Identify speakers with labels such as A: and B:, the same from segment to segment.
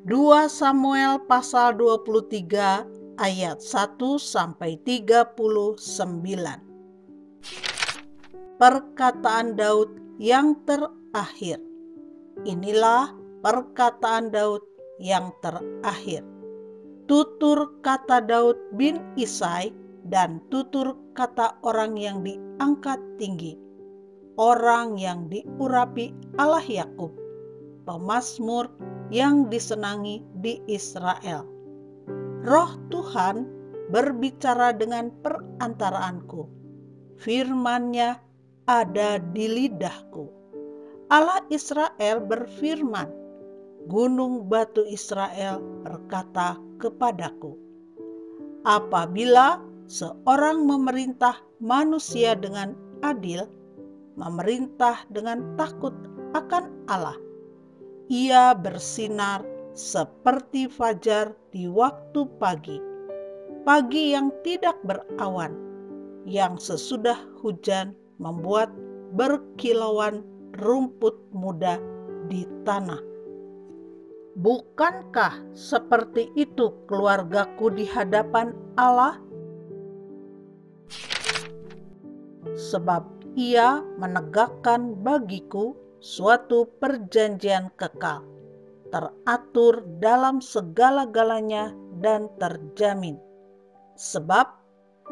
A: 2 Samuel pasal 23 ayat 1-39. Perkataan Daud yang terakhir. Inilah perkataan Daud yang terakhir. Tutur kata Daud bin Isai dan tutur kata orang yang diangkat tinggi, orang yang diurapi Allah Yakub, pemazmur yang disenangi di Israel. Roh Tuhan berbicara dengan perantaraanku, firman-Nya ada di lidahku. Allah Israel berfirman, gunung batu Israel berkata kepadaku, apabila seorang memerintah manusia dengan adil, memerintah dengan takut akan Allah, ia bersinar seperti fajar di waktu pagi, pagi yang tidak berawan, yang sesudah hujan membuat berkilauan rumput muda di tanah. Bukankah seperti itu keluargaku di hadapan Allah? Sebab Ia menegakkan bagiku suatu perjanjian kekal, teratur dalam segala-galanya dan terjamin. Sebab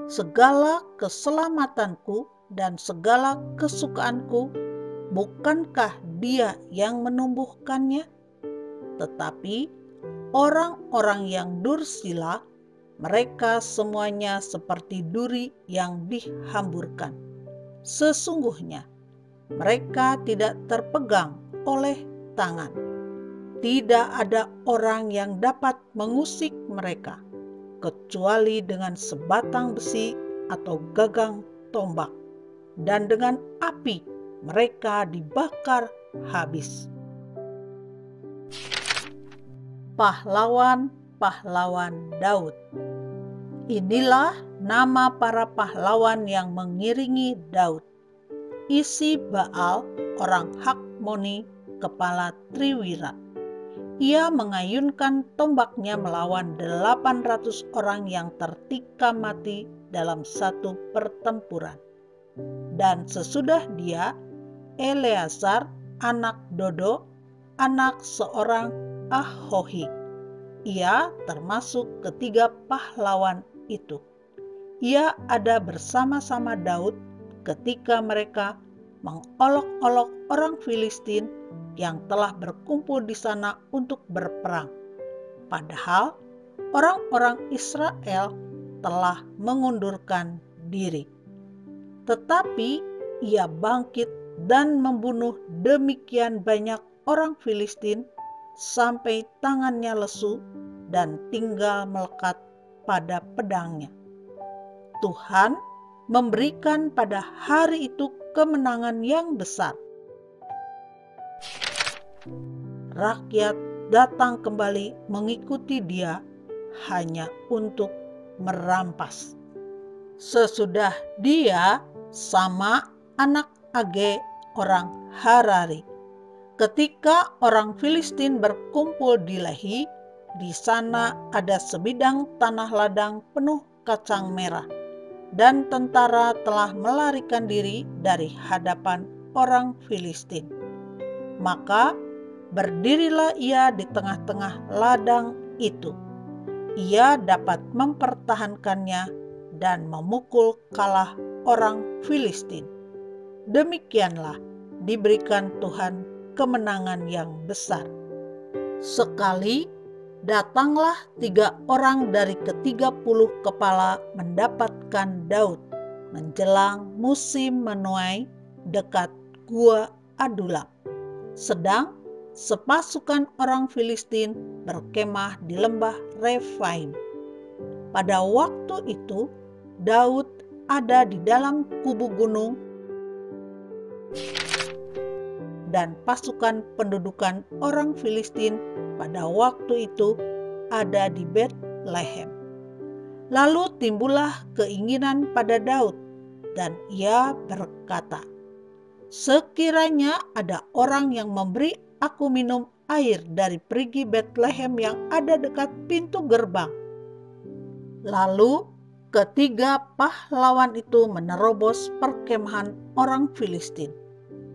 A: segala keselamatanku dan segala kesukaanku, bukankah Dia yang menumbuhkannya? Tetapi orang-orang yang dursila, mereka semuanya seperti duri yang dihamburkan. Sesungguhnya mereka tidak terpegang oleh tangan. Tidak ada orang yang dapat mengusik mereka, kecuali dengan sebatang besi atau gagang tombak, dan dengan api mereka dibakar habis. Pahlawan-pahlawan Daud. Inilah nama para pahlawan yang mengiringi Daud. Isi Baal, orang Hakmoni, kepala Triwira. Ia mengayunkan tombaknya melawan 800 orang yang tertikam mati dalam satu pertempuran. Dan sesudah dia, Eleazar, anak Dodo, anak seorang Ahohi. Ia termasuk ketiga pahlawan itu. Ia ada bersama-sama Daud ketika mereka mengolok-olok orang Filistin yang telah berkumpul di sana untuk berperang. Padahal orang-orang Israel telah mengundurkan diri. Tetapi ia bangkit dan membunuh demikian banyak orang Filistin sampai tangannya lesu dan tinggal melekat pada pedangnya. Tuhan memberikan pada hari itu kemenangan yang besar. Rakyat datang kembali mengikuti dia hanya untuk merampas. Sesudah dia, Sama anak Age orang Harari. Ketika orang Filistin berkumpul di Lehi, di sana ada sebidang tanah ladang penuh kacang merah, dan tentara telah melarikan diri dari hadapan orang Filistin. Maka berdirilah ia di tengah-tengah ladang itu. Ia dapat mempertahankannya dan memukul kalah orang Filistin. Demikianlah diberikan Tuhan kemenangan yang besar. Sekali datanglah 3 orang dari ke-30 kepala mendapatkan Daud menjelang musim menuai dekat Gua Adulam, sedang sepasukan orang Filistin berkemah di lembah Refaim. Pada waktu itu Daud ada di dalam kubu gunung, dan pasukan pendudukan orang Filistin pada waktu itu ada di Betlehem. Lalu timbullah keinginan pada Daud, dan ia berkata, sekiranya ada orang yang memberi aku minum air dari perigi Betlehem yang ada dekat pintu gerbang. Lalu ketiga pahlawan itu menerobos perkemahan orang Filistin.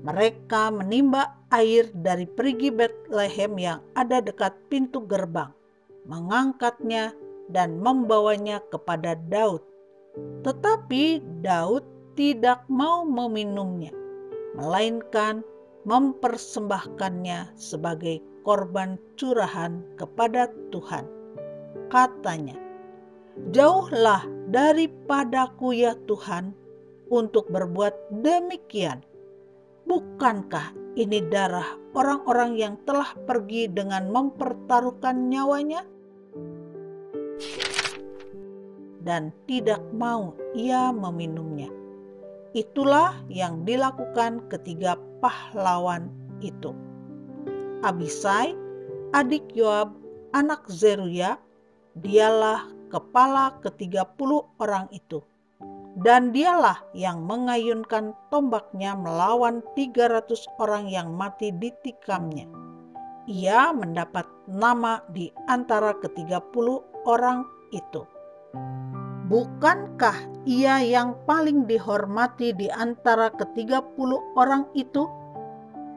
A: Mereka menimba air dari perigi Betlehem yang ada dekat pintu gerbang, mengangkatnya dan membawanya kepada Daud. Tetapi Daud tidak mau meminumnya, melainkan mempersembahkannya sebagai korban curahan kepada Tuhan. Katanya, "Jauhlah daripadaku ya Tuhan untuk berbuat demikian. Bukankah ini darah orang-orang yang telah pergi dengan mempertaruhkan nyawanya?" Dan tidak mau ia meminumnya. Itulah yang dilakukan ketiga pahlawan itu. Abisai, adik Yoab, anak Zeruya, dialah kepala ke-30 orang itu. Dan dialah yang mengayunkan tombaknya melawan 300 orang yang mati ditikamnya. Ia mendapat nama di antara ke-30 orang itu. Bukankah ia yang paling dihormati di antara ke-30 orang itu?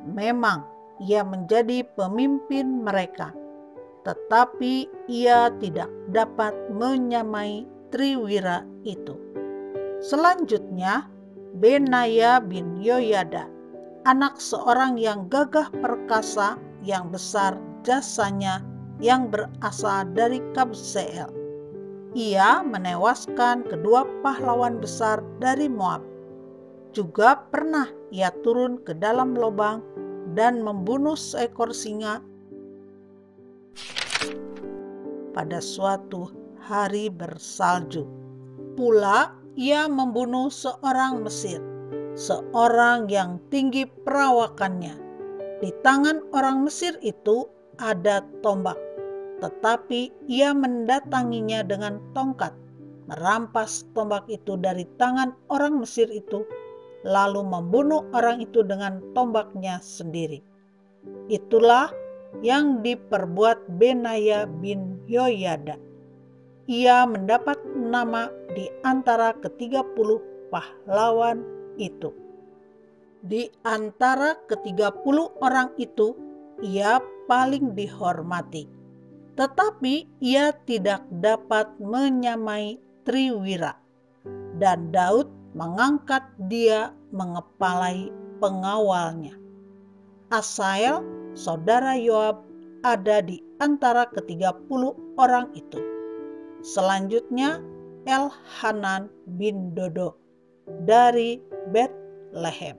A: Memang ia menjadi pemimpin mereka, tetapi ia tidak dapat menyamai triwira itu. Selanjutnya, Benaya bin Yoyada, anak seorang yang gagah perkasa, yang besar jasanya, yang berasal dari Kabseel. Ia menewaskan kedua pahlawan besar dari Moab. Juga pernah ia turun ke dalam lubang dan membunuh seekor singa pada suatu hari bersalju. Pula ia membunuh seorang Mesir, seorang yang tinggi perawakannya. Di tangan orang Mesir itu ada tombak, tetapi ia mendatanginya dengan tongkat, merampas tombak itu dari tangan orang Mesir itu, lalu membunuh orang itu dengan tombaknya sendiri. Itulah yang diperbuat Benaya bin Yoyada. Ia mendapat nama di antara ke-30 pahlawan itu. Di antara ke-30 orang itu, ia paling dihormati. Tetapi ia tidak dapat menyamai triwira, dan Daud mengangkat dia mengepalai pengawalnya. Asael, saudara Yoab, ada di antara ke-30 orang itu. Selanjutnya Elhanan bin Dodo dari Betlehem.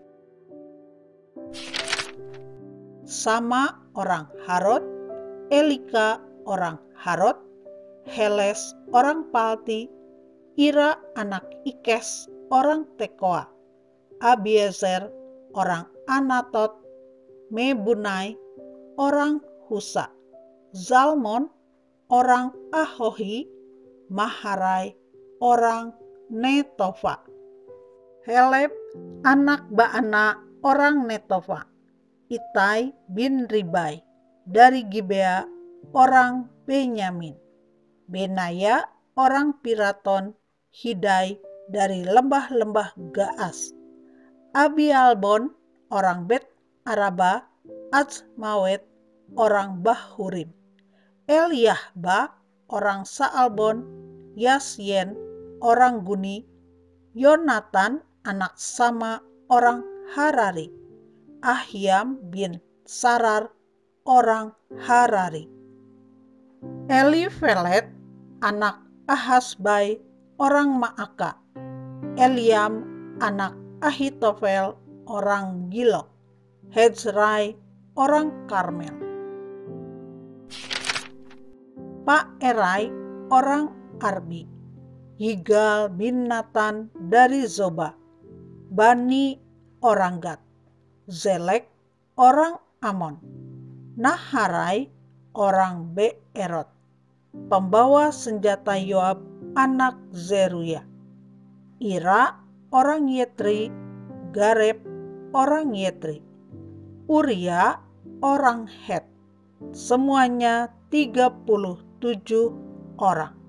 A: Sama orang Harod, Elika orang Harod, Heles orang Palti, Ira anak Ikes orang Tekoa, Abiezer orang Anatot, Mebunai orang Husa, Zalmon orang Ahohi, Maharai orang Netofa, Heleb anak Baana orang Netofa, Itai bin Ribai dari Gibea orang Benyamin, Benaya orang Piraton, Hidai dari lembah-lembah Gaas, Abialbon orang Bet Araba, Azmawet orang Bahurim, Eliahba orang Saalbon, Yasyen orang Guni, Yonatan anak Sama orang Harari, Ahiam bin Sarar orang Harari, Elifelet anak Ahasbai orang Maaka, Eliam anak Ahitofel orang Gilo, Hezrai orang Karmel, Paerai orang Arbi, Yigal bin Natan dari Zoba, Bani orang Gad, Zelek orang Amon, Naharai orang Beerot, pembawa senjata Yoab anak Zeruya, Ira orang Yetri, Gareb orang Yetri, Uria orang Het, semuanya 37 orang.